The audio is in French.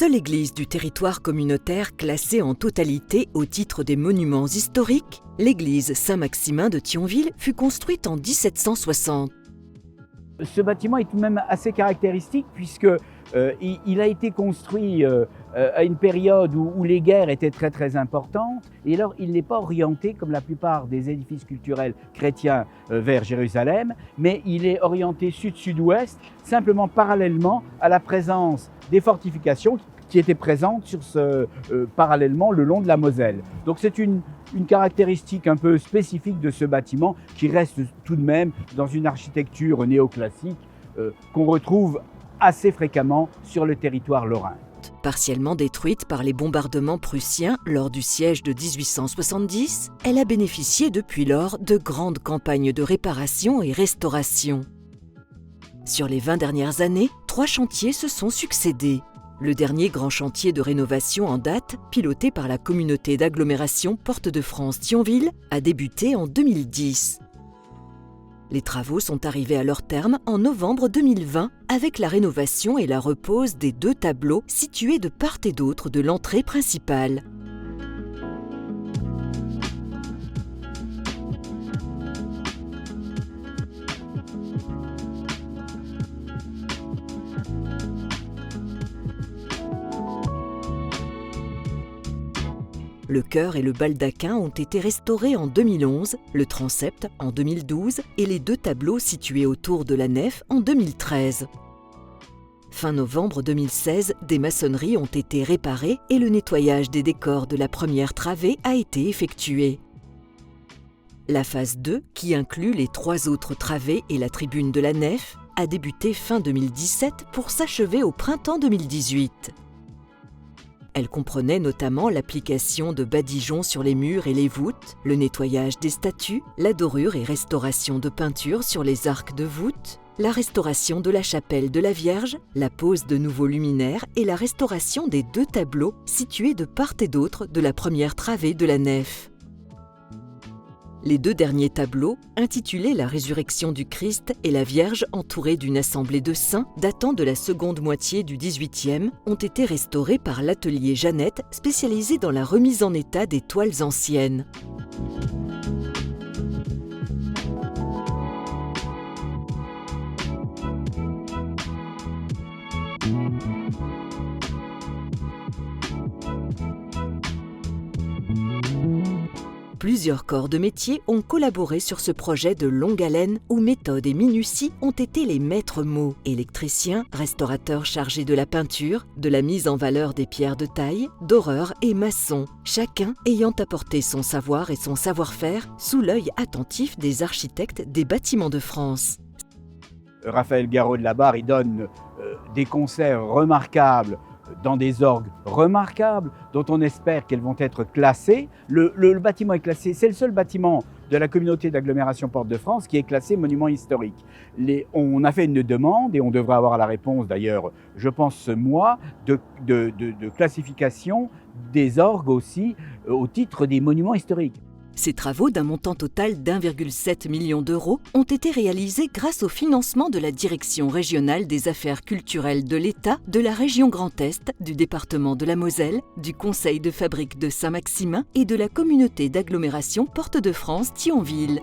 Seule église du territoire communautaire classée en totalité au titre des monuments historiques, l'église Saint-Maximin de Thionville fut construite en 1760. Ce bâtiment est tout de même assez caractéristique puisque il a été construit à une période où les guerres étaient très importantes, et alors il n'est pas orienté comme la plupart des édifices culturels chrétiens vers Jérusalem, mais il est orienté sud-sud-ouest, simplement parallèlement à la présence des fortifications qui étaient présentes parallèlement le long de la Moselle. Donc c'est une caractéristique un peu spécifique de ce bâtiment qui reste tout de même dans une architecture néoclassique qu'on retrouve assez fréquemment sur le territoire lorrain. Partiellement détruite par les bombardements prussiens lors du siège de 1870, elle a bénéficié depuis lors de grandes campagnes de réparation et restauration. Sur les 20 dernières années, 3 chantiers se sont succédés. Le dernier grand chantier de rénovation en date, piloté par la communauté d'agglomération Porte de France Thionville, a débuté en 2010. Les travaux sont arrivés à leur terme en novembre 2020 avec la rénovation et la repose des 2 tableaux situés de part et d'autre de l'entrée principale. Le chœur et le baldaquin ont été restaurés en 2011, le transept en 2012 et les 2 tableaux situés autour de la nef en 2013. Fin novembre 2016, des maçonneries ont été réparées et le nettoyage des décors de la première travée a été effectué. La phase 2, qui inclut les 3 autres travées et la tribune de la nef, a débuté fin 2017 pour s'achever au printemps 2018. Elle comprenait notamment l'application de badigeons sur les murs et les voûtes, le nettoyage des statues, la dorure et restauration de peinture sur les arcs de voûte, la restauration de la chapelle de la Vierge, la pose de nouveaux luminaires et la restauration des 2 tableaux situés de part et d'autre de la première travée de la nef. Les 2 derniers tableaux, intitulés La résurrection du Christ et la Vierge entourée d'une assemblée de saints datant de la seconde moitié du XVIIIe, ont été restaurés par l'atelier Jeannette, spécialisé dans la remise en état des toiles anciennes. Plusieurs corps de métier ont collaboré sur ce projet de longue haleine où méthode et minutie ont été les maîtres mots. Électriciens, restaurateurs chargés de la peinture, de la mise en valeur des pierres de taille, doreurs et maçons, chacun ayant apporté son savoir et son savoir-faire sous l'œil attentif des architectes des bâtiments de France. Raphaël Garot de la Barre, il donne des concerts remarquables dans des orgues remarquables dont on espère qu'elles vont être classées. Le bâtiment est classé, c'est le seul bâtiment de la communauté d'agglomération Porte de France qui est classé monument historique. On a fait une demande et on devrait avoir la réponse d'ailleurs, je pense ce mois, de classification des orgues aussi au titre des monuments historiques. Ces travaux d'un montant total d'1,7 million d'euros ont été réalisés grâce au financement de la Direction régionale des affaires culturelles de l'État, de la région Grand Est, du département de la Moselle, du Conseil de fabrique de Saint-Maximin et de la communauté d'agglomération Porte de France Thionville.